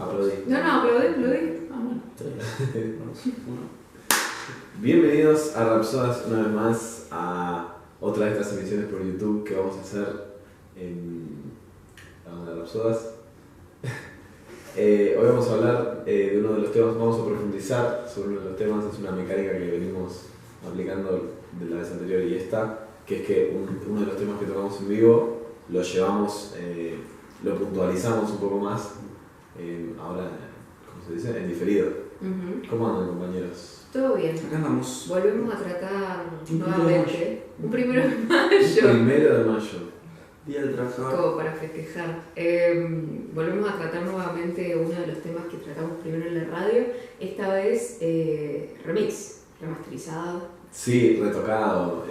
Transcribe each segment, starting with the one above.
Aplaudí. No, aplaudí. Bienvenidos a Rapsodas una vez más a otra de estas emisiones por YouTube que vamos a hacer en la banda de Rapsodas. Hoy vamos a hablar de uno de los temas, vamos a profundizar sobre uno de los temas, es una mecánica que venimos aplicando de la vez anterior y esta, que es que uno de los temas que tocamos en vivo lo llevamos, lo puntualizamos un poco más, ahora, ¿cómo se dice? En diferido. ¿Cómo andan, compañeros? Todo bien. Acá andamos. Volvemos a tratar Un nuevamente un 1 de mayo. 1 de mayo. Día del Trabajador. Como para festejar. Volvemos a tratar nuevamente uno de los temas que tratamos primero en la radio. Esta vez remix, remasterizado. Sí, retocado.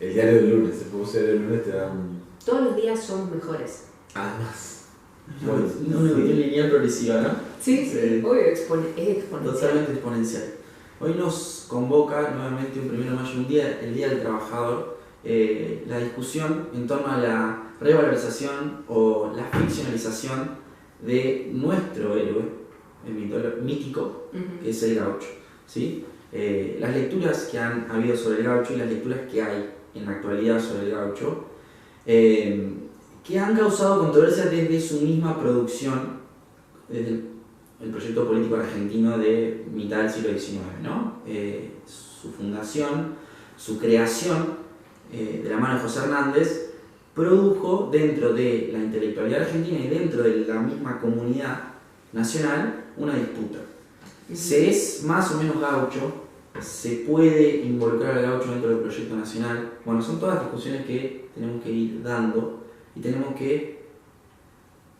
El diario del lunes, el famoso diario del lunes te da un... Todos los días son mejores. Además. Una evolución lineal progresiva, ¿no? Sí, obvio, es exponencial. Totalmente exponencial. Hoy nos convoca nuevamente un 1 de mayo, el Día del Trabajador, la discusión en torno a la revalorización o la ficcionalización de nuestro héroe, el mítico, que es el gaucho, ¿sí? Las lecturas que han habido sobre el gaucho y las lecturas que hay en la actualidad sobre el gaucho, que han causado controversia desde su misma producción, desde el proyecto político argentino de mitad del siglo XIX, ¿no? Su fundación, su creación, de la mano de José Hernández, produjo dentro de la intelectualidad argentina y dentro de la misma comunidad nacional una disputa. ¿Se es más o menos gaucho? ¿Se puede involucrar al gaucho dentro del proyecto nacional? Bueno, son todas discusiones que tenemos que ir dando y tenemos que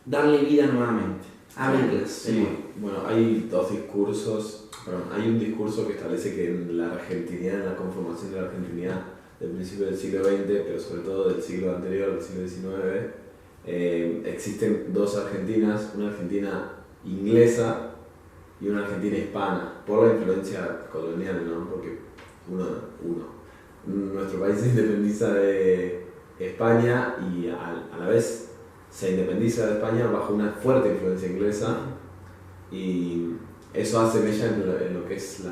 darle vida nuevamente, abrirlas. Sí, bueno, hay dos discursos, hay un discurso que establece que en la argentinidad, en la conformación de la argentinidad del principio del siglo XX, pero sobre todo del siglo anterior, del siglo XIX, existen dos Argentinas, una Argentina inglesa y una Argentina hispana, por la influencia colonial, ¿no? Porque nuestro país se independiza de España y a la vez se independiza de España bajo una fuerte influencia inglesa y eso hace mella en lo que es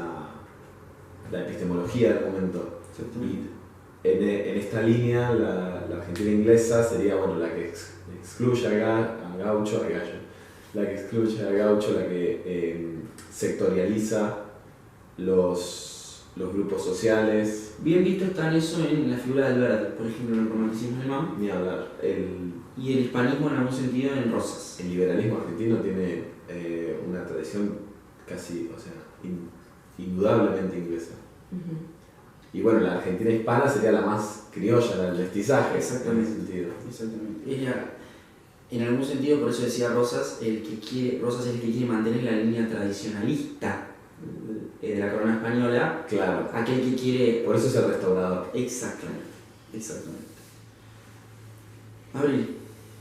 la epistemología del momento. Y en esta línea la Argentina inglesa sería la que excluye al gaucho, la que excluye al gaucho, la que sectorializa los grupos sociales. Bien visto está eso en la figura de Alberti, por ejemplo, en el romanticismo alemán. Ni hablar. Y el hispanismo en algún sentido en Rosas. El liberalismo argentino tiene una tradición casi, indudablemente inglesa. Y bueno, la Argentina hispana sería la más criolla, la del mestizaje. Exactamente. En ese sentido. Exactamente. Ella, en algún sentido, por eso decía Rosas, Rosas es el que quiere mantener la línea tradicionalista de la corona española. Claro. Aquel que quiere... Por eso es el restaurador. Exactamente.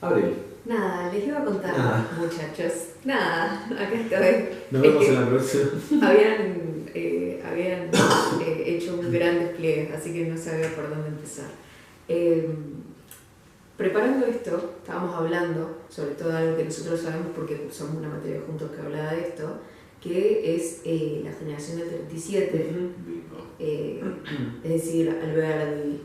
Abril. Nada, les iba a contar, muchachos. Nada, acá estoy. Nos vemos en la próxima. Habían hecho un gran despliegue, así que no sabía por dónde empezar. Preparando esto, estábamos hablando, sobre todo algo que nosotros sabemos porque cursamos una materia juntos que hablaba de esto, que es la generación del 37, es decir, Alberti,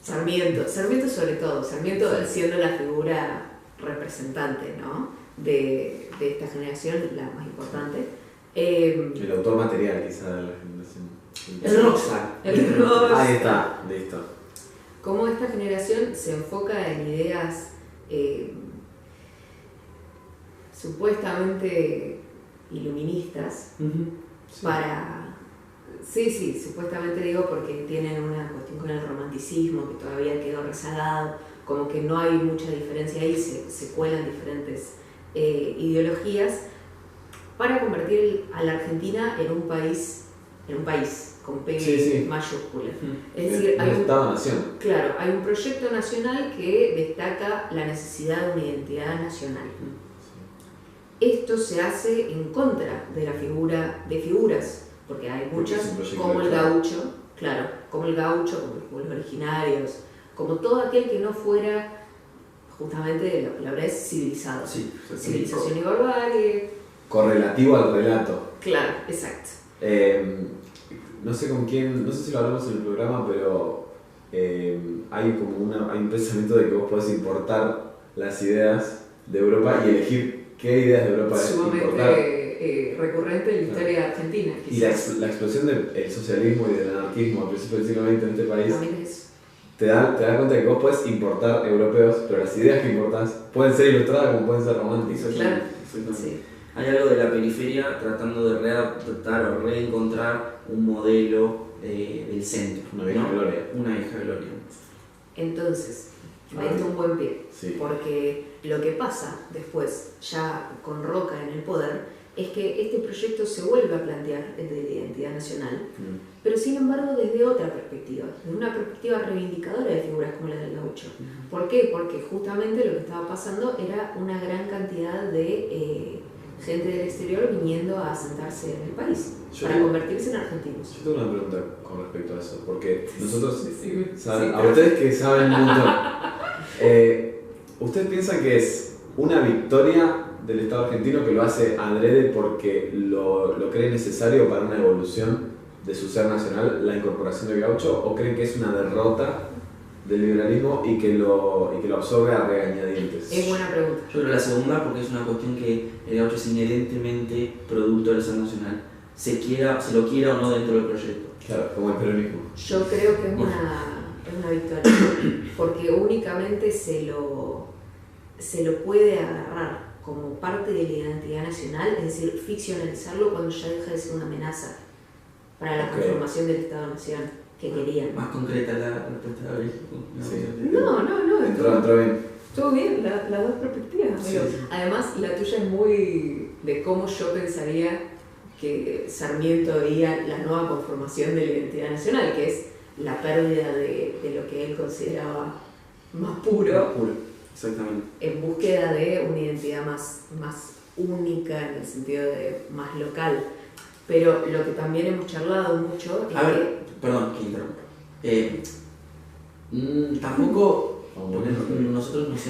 Sarmiento sobre todo, Sarmiento siendo la figura representante, ¿no? de esta generación, la más importante. El autor material quizá de la generación. El rockstar. Ahí está, listo. Cómo esta generación se enfoca en ideas supuestamente iluministas para... Sí, supuestamente digo porque tienen una cuestión con el romanticismo que todavía quedó rezagado, como que no hay mucha diferencia ahí, se cuelan diferentes ideologías para convertir a la Argentina en un país con P mayúscula. Es decir, hay Estado-nación. Claro, hay un proyecto nacional que destaca la necesidad de una identidad nacional. Esto se hace en contra de de figuras, porque hay muchas, como el gaucho, como los pueblos originarios, como todo aquel que no fuera justamente la palabra es civilizado. Sí, Civilización y barbarie. Correlativo al relato. Claro, exacto. No sé con quién, no sé si lo hablamos en el programa, pero hay hay un pensamiento de que vos podés importar las ideas de Europa y elegir qué ideas de Europa Sumamente importar. recurrente en la historia argentina. Y la explosión del socialismo y del anarquismo a principios del siglo XX en este país te da cuenta de que vos podés importar europeos, pero las ideas que importás pueden ser ilustradas como pueden ser románticas. Claro, sí. Hay algo de la periferia tratando de readaptar o reencontrar un modelo del centro. Una vieja gloria. Una vieja gloria. Entonces, me diste un buen pie, Sí. porque lo que pasa después, ya con Roca en el poder, es que este proyecto se vuelve a plantear desde la identidad nacional, pero sin embargo desde otra perspectiva, desde una perspectiva reivindicadora de figuras como la del gaucho. ¿Por qué? Porque justamente lo que estaba pasando era una gran cantidad de gente del exterior viniendo a asentarse en el país para convertirse en argentinos. Yo tengo una pregunta con respecto a eso, porque nosotros, sí, a ustedes que saben un montón, ¿ustedes piensan que es una victoria del Estado argentino que lo hace adrede porque lo cree necesario para una evolución de su ser nacional, la incorporación del gaucho, o creen que es una derrota del liberalismo y que lo absorbe a regañadientes? Es buena pregunta. Yo creo la segunda, porque es una cuestión que el gaucho es inherentemente producto del ser nacional, se lo quiera o no dentro del proyecto. Claro, como el peronismo. Yo creo que es una victoria, porque únicamente se lo puede agarrar como parte de la identidad nacional, es decir, ficcionalizarlo cuando ya deja de ser una amenaza para la conformación del Estado-Nación que querían. Más concreta la respuesta de Abril. Sí. No, Entró bien. estuvo bien, las dos perspectivas. Sí. Además, la tuya es muy de cómo yo pensaría que Sarmiento veía la nueva conformación de la identidad nacional, que es la pérdida de lo que él consideraba más puro. Exactamente. En búsqueda de una identidad más única, en el sentido de más local. Pero lo que también hemos charlado mucho es perdón que interrumpa. Tampoco nosotros nos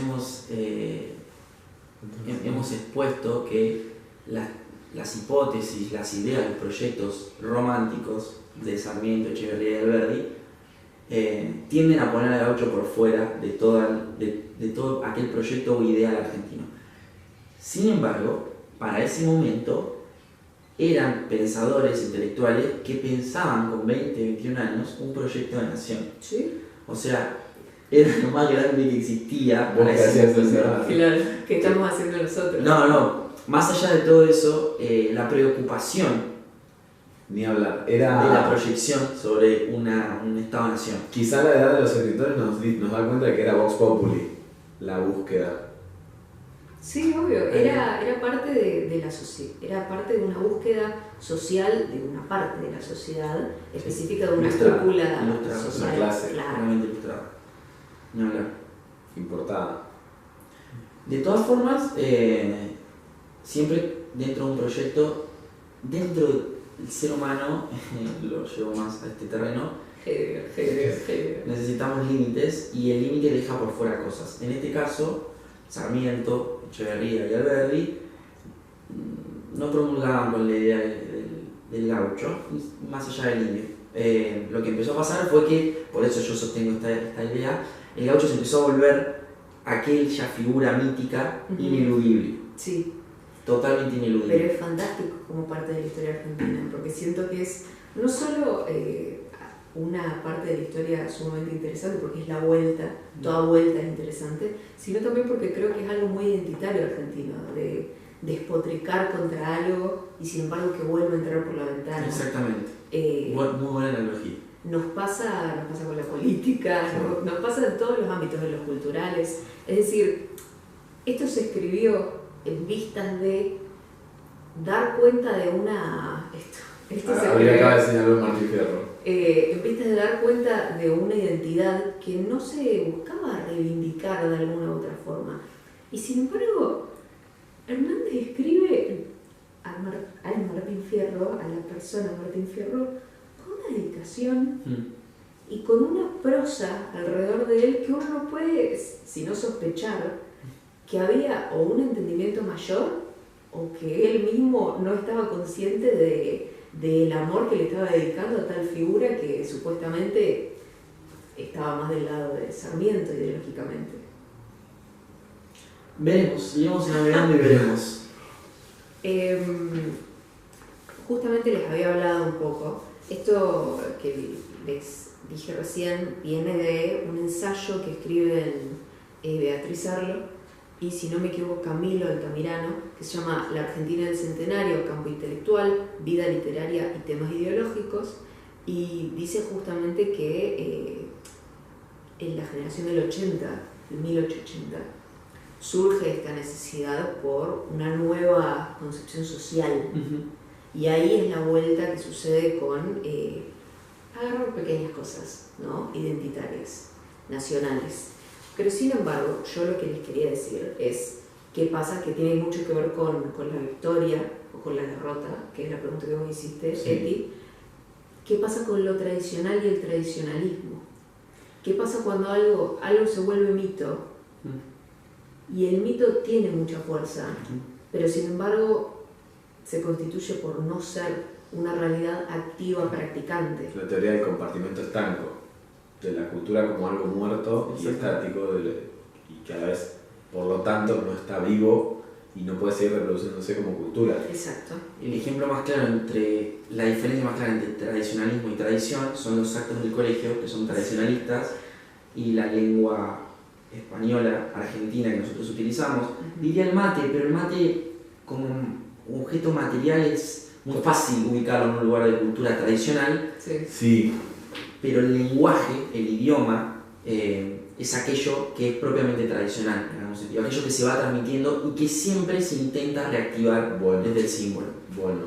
hemos expuesto que las hipótesis, las ideas, los proyectos románticos de Sarmiento, Echeverría y Alberdi tienden a poner al gaucho por fuera de todo aquel proyecto o ideal argentino. Sin embargo, para ese momento eran pensadores intelectuales que pensaban con 20, 21 años un proyecto de nación. ¿Sí? O sea, era lo más grande que existía. ¿Vos qué hacías eso? Claro, ¿qué estamos haciendo nosotros? No, más allá de todo eso, la preocupación Ni hablar. de la proyección sobre un Estado-nación. Quizá la edad de los escritores nos da cuenta de que era Vox Populi, la búsqueda. Sí, obvio, era parte de la sociedad, era parte de una búsqueda social de una parte de la sociedad, específica de una cúpula social. Una clase, claramente ilustrada. Ni hablar. Importada. De todas formas, siempre dentro de un proyecto, dentro del ser humano, lo llevo más a este terreno, necesitamos límites y el límite deja por fuera cosas. En este caso, Sarmiento, Echeverría y Alberdi no promulgaban con la idea del gaucho, más allá del indio. Lo que empezó a pasar fue que, por eso yo sostengo esta idea, el gaucho se empezó a volver aquella figura mítica ineludible. Sí. Totalmente ineludible. Pero es fantástico como parte de la historia argentina, porque siento que es no solo una parte de la historia sumamente interesante, porque es la vuelta, toda vuelta es interesante, sino también porque creo que es algo muy identitario argentino, de despotricar contra algo y sin embargo que vuelve a entrar por la ventana. Exactamente. Muy buena analogía. Nos pasa con la política, nos pasa en todos los ámbitos, en los culturales. Es decir, esto se escribió en vistas de dar cuenta de una... Acaba de señalar Martín Fierro. En vistas de dar cuenta de una identidad que no se buscaba reivindicar de alguna u otra forma. Y sin embargo, Hernández escribe al Martín Fierro, a la persona Martín Fierro, con una dedicación y con una prosa alrededor de él que uno no puede, sino sospechar que había o un entendimiento mayor o que él mismo no estaba consciente del amor que le estaba dedicando a tal figura que supuestamente estaba más del lado de Sarmiento ideológicamente. Veremos, iremos navegando y veremos. Justamente les había hablado un poco. Esto que les dije recién viene de un ensayo que escriben Beatriz Arlo y, si no me equivoco, Camilo Altamirano, que se llama La Argentina del Centenario, Campo Intelectual, Vida Literaria y Temas Ideológicos, y dice justamente que en la generación del 80, del 1880, surge esta necesidad por una nueva concepción social. Y ahí es la vuelta que sucede con agarrar pequeñas cosas, ¿no? Identitarias, nacionales. Pero sin embargo, yo lo que les quería decir es qué pasa, que tiene mucho que ver con la victoria o con la derrota, que es la pregunta que vos hiciste, sí. Eti. ¿Qué pasa con lo tradicional y el tradicionalismo? ¿Qué pasa cuando algo se vuelve mito? Y el mito tiene mucha fuerza, pero sin embargo se constituye por no ser una realidad activa practicante. La teoría del compartimento estanco, de la cultura como algo muerto y estático, y que a la vez, por lo tanto, no está vivo y no puede seguir reproduciéndose como cultura. Exacto. El ejemplo más claro la diferencia más clara entre tradicionalismo y tradición son los actos del colegio, que son tradicionalistas, y la lengua española, argentina, que nosotros utilizamos. Diría el mate, pero el mate como un objeto material es muy fácil ubicarlo en un lugar de cultura tradicional. Sí. Pero el lenguaje, el idioma, es aquello que es propiamente tradicional, en algún sentido, aquello que se va transmitiendo y que siempre se intenta reactivar desde el símbolo. Bueno,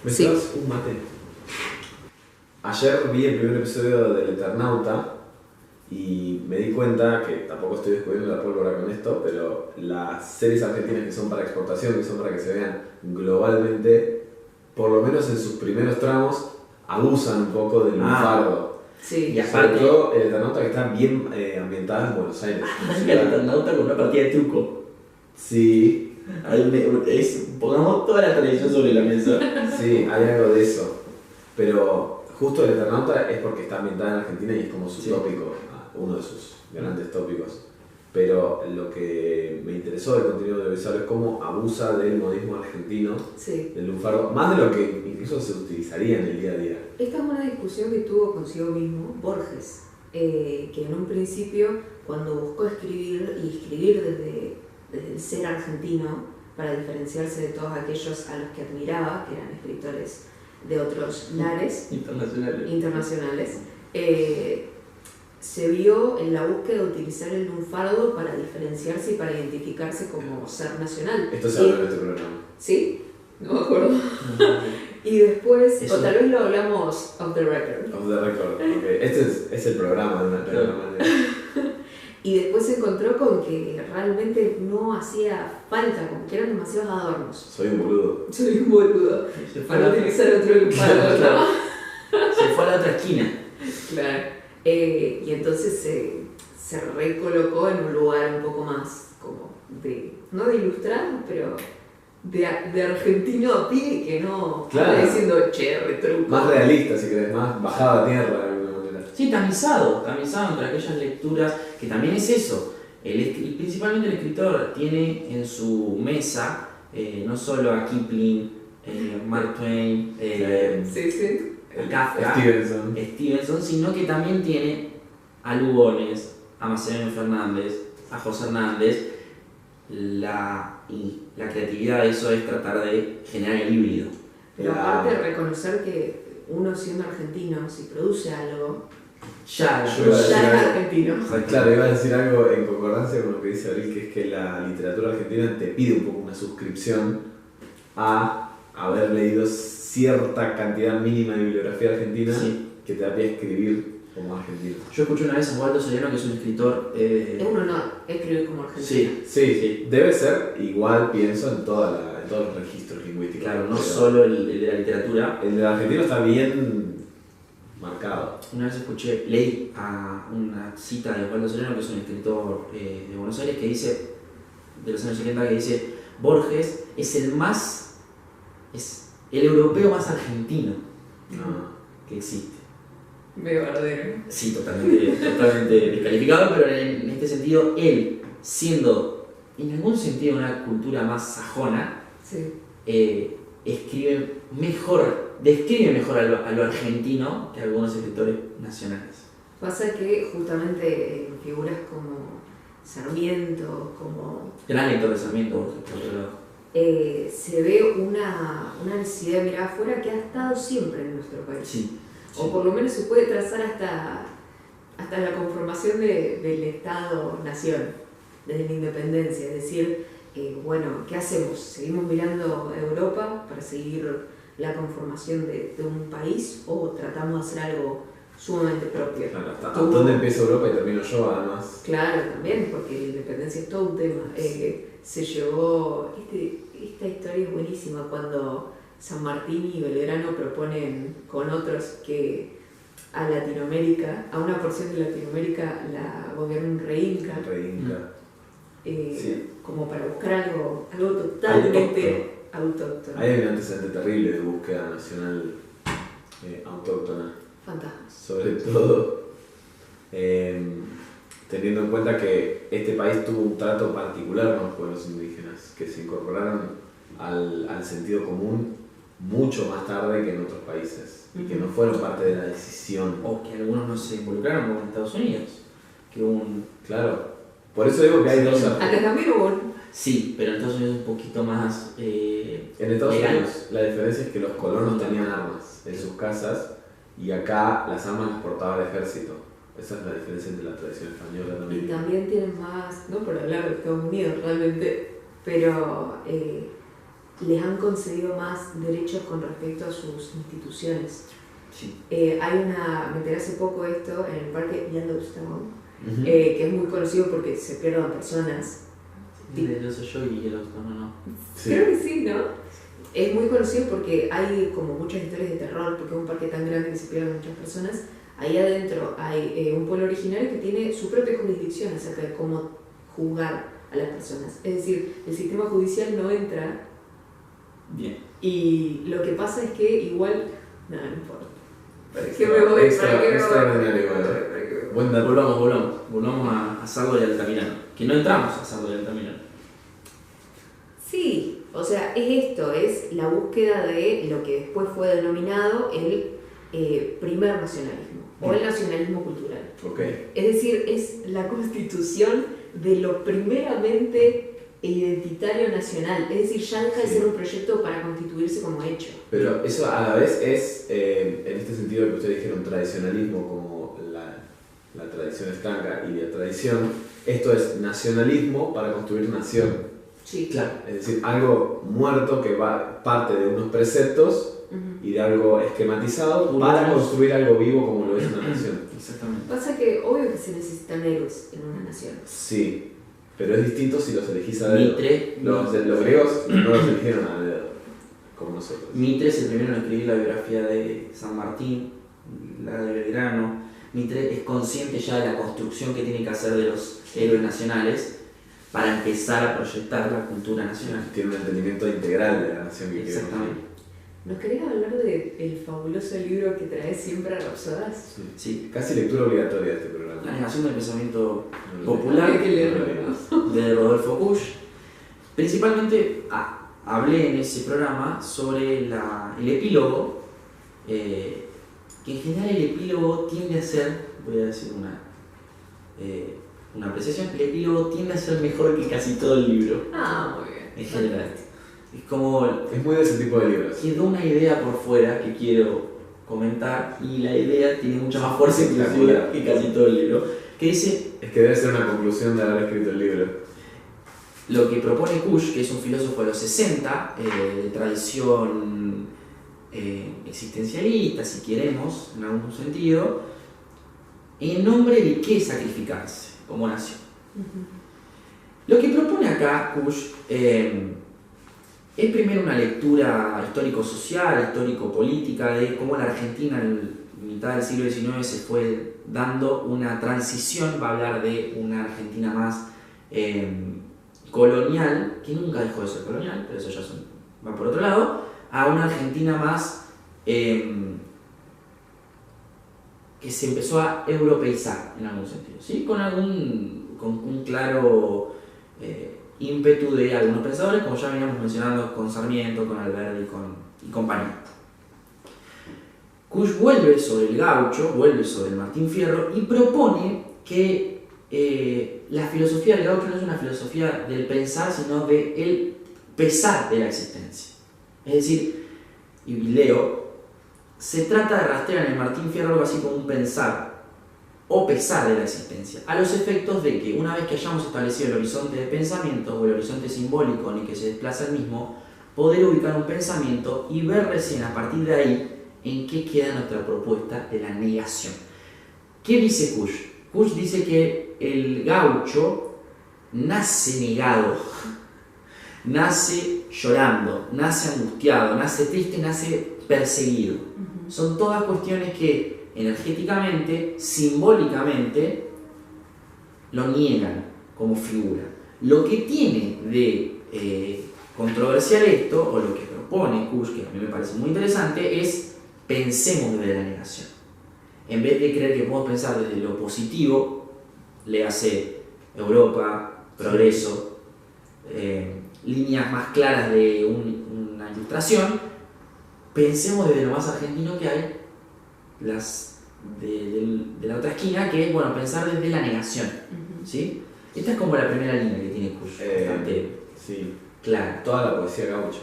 ¿me traes un mate? Ayer vi el primer episodio del Eternauta y me di cuenta que tampoco estoy descubriendo la pólvora con esto, pero las series argentinas que son para exportación, que son para que se vean globalmente, por lo menos en sus primeros tramos, abusan un poco del lunfardo. Sí. Y aparte, sobre todo el Eternauta, que está bien ambientado en Buenos Aires. El Eternauta con una partida de truco. Sí. Pongamos toda la tradición sobre la mesa. Sí, hay algo de eso. Pero justo el Eternauta es porque está ambientado en Argentina y es como su tópico, uno de sus grandes tópicos. Pero lo que me interesó del contenido audiovisual es cómo abusa del modismo argentino, del lunfardo, más de lo que incluso se utilizaría en el día a día. Esta es una discusión que tuvo consigo mismo Borges, que en un principio, cuando buscó escribir desde el ser argentino, para diferenciarse de todos aquellos a los que admiraba, que eran escritores de otros lares internacionales, se vio en la búsqueda de utilizar el lunfardo para diferenciarse y para identificarse como ser nacional. Esto se habló en este programa. ¿Sí? No me acuerdo. Y después, o tal vez lo hablamos off the record. Off the record, ok. Este es el programa de una manera. Y después se encontró con que realmente no hacía falta, como que eran demasiados adornos. Soy un boludo. Para utilizar otro lunfardo, ¿no? Se fue a la otra esquina. Claro. Y entonces se recolocó en un lugar un poco más como no de ilustrado, pero de argentino a pie, que no está diciendo retruco. Más realista, si querés, más bajado a tierra de alguna manera. Sí, tamizado entre aquellas lecturas, que también es eso. Principalmente el escritor tiene en su mesa no solo a Kipling, Mark Twain, Kafka, Stevenson, sino que también tiene a Lugones, a Macedonio Fernández, a José Hernández. La creatividad de eso es tratar de generar el híbrido. Pero aparte de reconocer que uno, siendo argentino, si produce algo, ya es argentino. Claro, iba a decir algo en concordancia con lo que dice Abril, que es que la literatura argentina te pide un poco una suscripción a haber leído cierta cantidad mínima de bibliografía argentina que te da pie a escribir como argentino. Yo escuché una vez a Waldo Soriano, que es un escritor... Es un honor escribir como argentino. Sí. Debe ser igual, pienso, en todos los registros lingüísticos. Claro, no solo el de la literatura. El del argentino está bien marcado. Una vez leí a una cita de Waldo Soriano, que es un escritor de Buenos Aires, que dice: de los años 70 que dice: Borges es el europeo más argentino que existe. Medio bardero. Sí, totalmente descalificado, pero en este sentido, él, siendo en algún sentido una cultura más sajona, Sí. describe mejor a lo argentino que algunos escritores nacionales. Pasa que justamente figuras como Sarmiento, como Gran lector de Sarmiento, Borges, por otro lado. se ve una necesidad de mirar afuera que ha estado siempre en nuestro país. Sí. O por lo menos se puede trazar hasta la conformación del Estado-Nación, desde la independencia. Es decir, bueno, ¿qué hacemos? ¿Seguimos mirando a Europa para seguir la conformación de un país o tratamos de hacer algo sumamente propio? Claro, ¿hasta dónde empieza Europa y termino yo, además? Claro, también, porque la independencia es todo un tema. Se llevó, esta historia es buenísima, cuando San Martín y Belgrano proponen con otros que a Latinoamérica, a una porción de Latinoamérica la gobierne un rey inca. Sí. Como para buscar algo totalmente autóctono. Hay un antecedente terrible de búsqueda nacional autóctona. Fantasmas. Sobre todo teniendo en cuenta que este país tuvo un trato particular con los pueblos indígenas, que se incorporaron al sentido común mucho más tarde que en otros países, y que no fueron parte de la decisión. O que algunos no se involucraron como en Estados Unidos. Claro, por eso digo que hay dos... Acá también hubo Sí, pero en Estados Unidos es un poquito más... En Estados Unidos la diferencia es que los colonos tenían armas en sus casas y acá las armas las portaba el ejército. Esa es la diferencia entre la tradición española también. Y también tienen más, no por hablar de Estados Unidos realmente, pero les han concedido más derechos con respecto a sus instituciones. Sí. Me enteré hace poco esto en el parque Yellowstone, que es muy conocido porque se pierden personas. De Yo Soy Yo y Yellowstone, ¿no? Sí. Creo que sí, ¿no? Es muy conocido porque hay como muchas historias de terror, porque es un parque tan grande que se pierden muchas personas. Ahí adentro hay un pueblo originario que tiene su propia jurisdicción acerca de cómo juzgar a las personas. Es decir, el sistema judicial no entra. Bien. Y lo que pasa es que igual... Nada, no importa. ¿Para qué me voy? Extraordinario. Buen dato. Volvamos a Sardo y Altamirano. Que no entramos a Sardo y Altamirano. Sí, o sea, es esto, es la búsqueda de lo que después fue denominado el primer nacionalismo, o el nacionalismo cultural. Okay. Es decir, es la constitución de lo primeramente identitario nacional, es decir, ya deja de ser un proyecto para constituirse como hecho. Pero eso a la vez es, en este sentido que ustedes dijeron, tradicionalismo como la tradición estanca y la tradición, esto es nacionalismo para construir nación. Sí, claro. Es decir, algo muerto que parte de unos preceptos y de algo esquematizado para construir algo vivo como lo es una nación. Exactamente. Pasa que obvio que se necesitan héroes en una nación. Sí, pero es distinto si los elegís a dedo. Los griegos no los eligieron a dedo, como nosotros. Mitre es el primero en escribir la biografía de San Martín, la de Belgrano. Mitre es consciente ya de la construcción que tiene que hacer de los héroes nacionales para empezar a proyectar la cultura nacional. Tiene un entendimiento integral de la nación que quiere construir. ¿Nos querés hablar del fabuloso libro que traes siempre a Rapsodas? Sí. Casi lectura obligatoria de este programa. La negación del pensamiento popular Hay que leerlo. de Rodolfo Kusch. Principalmente hablé en ese programa sobre el epílogo, que en general el epílogo tiende a ser, voy a decir una apreciación, el epílogo tiende a ser mejor que casi todo el libro. Ah, muy bien. En general. Es como... Es muy de ese tipo de libros. Quedó una idea por fuera que quiero comentar y la idea tiene mucha más fuerza inclusive que casi todo el libro. Que dice... Es que debe ser una conclusión de haber escrito el libro. Lo que propone Kusch, que es un filósofo de los 60, de tradición existencialista, si queremos, en algún sentido, en nombre de qué sacrificarse como nación. Lo que propone acá Kusch es primero una lectura histórico-social, histórico-política de cómo la Argentina en mitad del siglo XIX se fue dando una transición, va a hablar de una Argentina más colonial, que nunca dejó de ser colonial, pero eso ya va por otro lado, a una Argentina más que se empezó a europeizar en algún sentido, ¿sí? Con un claro ímpetu de algunos pensadores, como ya veníamos mencionando con Sarmiento, con Alberdi y compañía. Kusch vuelve sobre el gaucho, vuelve sobre el Martín Fierro y propone que la filosofía del gaucho no es una filosofía del pensar, sino del pesar de la existencia. Es decir, y leo, se trata de rastrear en el Martín Fierro algo así como un pensar o pesar de la existencia, a los efectos de que una vez que hayamos establecido el horizonte de pensamiento o el horizonte simbólico en el que se desplaza el mismo, poder ubicar un pensamiento y ver recién a partir de ahí en qué queda nuestra propuesta de la negación. ¿Qué dice Kusch? Kusch dice que el gaucho nace negado, nace llorando, nace angustiado, nace triste, nace perseguido. Son todas cuestiones que energéticamente, simbólicamente, lo niegan como figura. Lo que tiene de controversial esto, o lo que propone Kusch, que a mí me parece muy interesante, es pensemos desde la negación. En vez de creer que podemos pensar desde lo positivo, le hace Europa, progreso, líneas más claras de una ilustración, pensemos desde lo más argentino que hay, de la otra esquina, que es pensar desde la negación. ¿Sí? Esta es como la primera línea que tiene Kusch, bastante sí. clara. Toda la poesía gaucha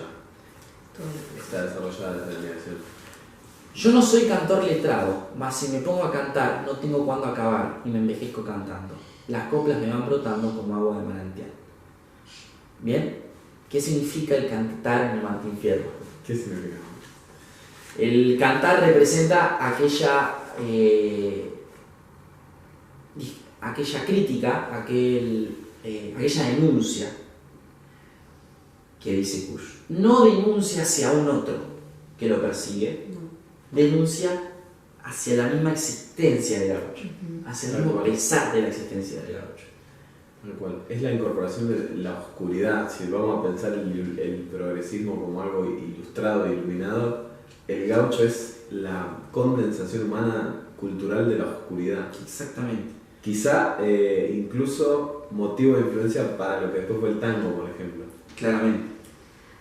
está desarrollada desde la negación. Yo no soy cantor letrado, mas si me pongo a cantar no tengo cuándo acabar y me envejezco cantando. Las coplas me van brotando como agua de manantial. ¿Bien? ¿Qué significa el cantar en el Martín Fierro? ¿Qué significa? El cantar representa aquella crítica, aquella denuncia que dice Kusch. No denuncia hacia un otro que lo persigue, denuncia hacia la misma existencia del gaucho, hacia el mismo pesar de la existencia del gaucho. Tal cual. Es la incorporación de la oscuridad. Si vamos a pensar el progresismo como algo ilustrado e iluminado, el gaucho es la condensación humana cultural de la oscuridad. Exactamente. Quizá incluso motivo de influencia para lo que después fue el tango, por ejemplo. Claramente.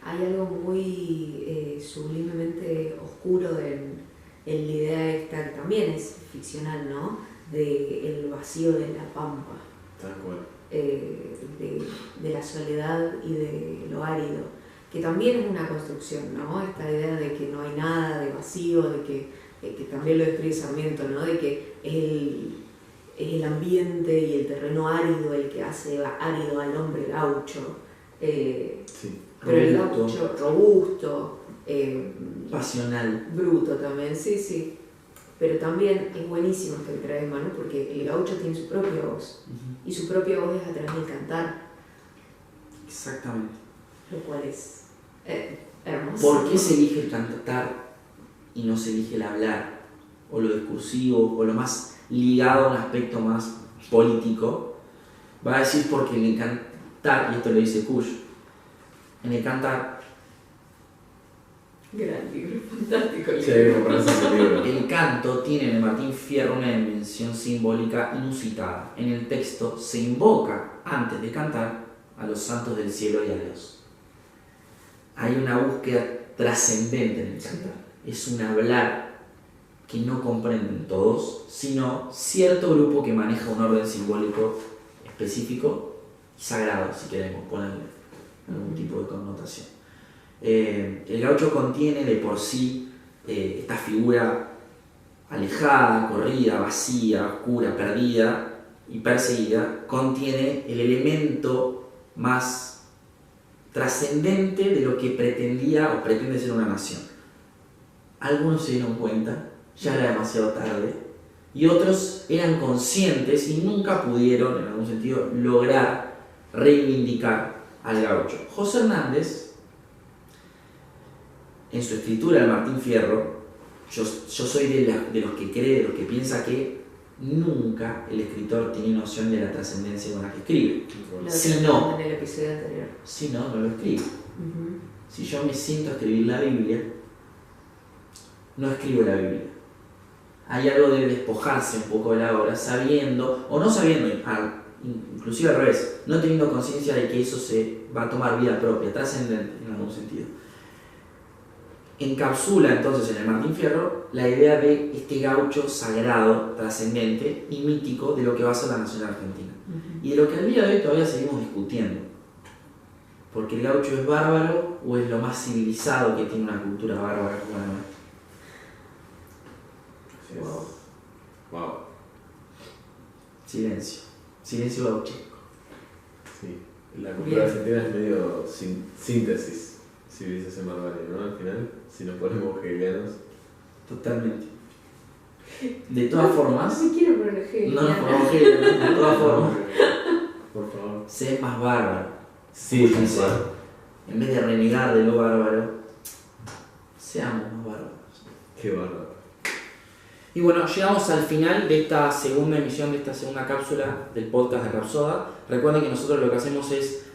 Hay algo muy sublimemente oscuro en la idea esta, que también es ficcional, ¿no? De el vacío de la pampa. Tal cual. De la soledad y de lo árido, que también es una construcción, ¿no? Esta idea de que no hay nada, de vacío, de que también lo describe Sarmiento, ¿no? De que es el ambiente y el terreno árido el que hace árido al hombre gaucho. Sí. Pero el gaucho robusto, pasional, bruto también, sí. Pero también es buenísimo esto que trae Manu, porque el gaucho tiene su propia voz, y su propia voz es a través del cantar. Exactamente. Lo cual es hermoso. ¿Por qué se elige el cantar y no se elige el hablar, o lo discursivo, o lo más ligado a un aspecto más político? Va a decir porque en el cantar, y esto lo dice Kusch, en el cantar, gran libro, fantástico libro. Sí, me parece ese libro. el canto tiene en el Martín Fierro una dimensión simbólica inusitada. En el texto se invoca, antes de cantar, a los santos del cielo y a Dios. Hay una búsqueda trascendente en el cantar. Es un hablar que no comprenden todos, sino cierto grupo que maneja un orden simbólico específico y sagrado, si queremos ponerle algún tipo de connotación. El gaucho contiene de por sí esta figura alejada, corrida, vacía, oscura, perdida y perseguida, contiene el elemento más trascendente de lo que pretendía o pretende ser una nación. Algunos se dieron cuenta, ya era demasiado tarde, y otros eran conscientes y nunca pudieron, en algún sentido, lograr reivindicar al gaucho. José Hernández, en su escritura del Martín Fierro, yo soy de los que cree, de los que piensa que nunca el escritor tiene noción de la trascendencia con la que escribe. Lo Si tratamos no, en el episodio anterior. si no, no lo escribe. Si yo me siento a escribir la Biblia, no escribo la Biblia. Hay algo de despojarse un poco de la obra, sabiendo, o no sabiendo, inclusive al revés, no teniendo conciencia de que eso se va a tomar vida propia, trascendente en algún sentido. Encapsula entonces en el Martín Fierro la idea de este gaucho sagrado, trascendente y mítico de lo que va a ser la nación argentina. Y de lo que al día de hoy todavía seguimos discutiendo. Porque el gaucho es bárbaro o es lo más civilizado que tiene una cultura bárbara como la nuestra. Wow. Silencio. Silencio gauchesco. Sí. La cultura argentina es medio síntesis, civilización barbarie, ¿no? Al final, si nos ponemos hegelianos. Totalmente. De todas formas. No me quiero poner hegeliano. No nos ponemos hegelianos, de todas formas. Por favor. Sé más bárbaro. Sí, Sí. En vez de renegar de lo bárbaro, seamos más bárbaros. Qué bárbaro. Y bueno, llegamos al final de esta segunda emisión, de esta segunda cápsula del podcast de Rapsoda. Recuerden que nosotros lo que hacemos es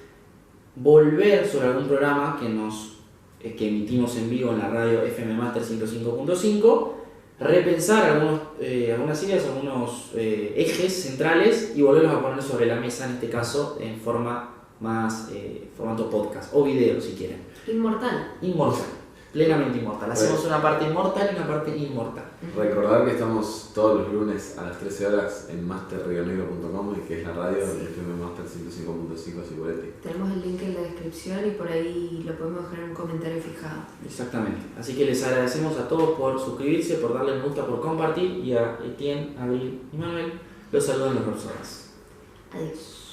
volver sobre algún programa que emitimos en vivo en la radio FM Master 105.5, repensar algunas ideas, algunos ejes centrales y volverlos a poner sobre la mesa, en este caso en forma más formato podcast o video si quieren. Inmortal. Plenamente inmortal. Hacemos una parte inmortal y una parte inmortal. Recordar que estamos todos los lunes a las 13 horas en masterrionegro.com y que es la radio de FM Master 105.5 Siguretti. Tenemos el link en la descripción y por ahí lo podemos dejar en un comentario fijado. Exactamente. Así que les agradecemos a todos por suscribirse, por darle me gusta, por compartir, y a Etienne, Abril y Manuel los saludan los profesores. Adiós.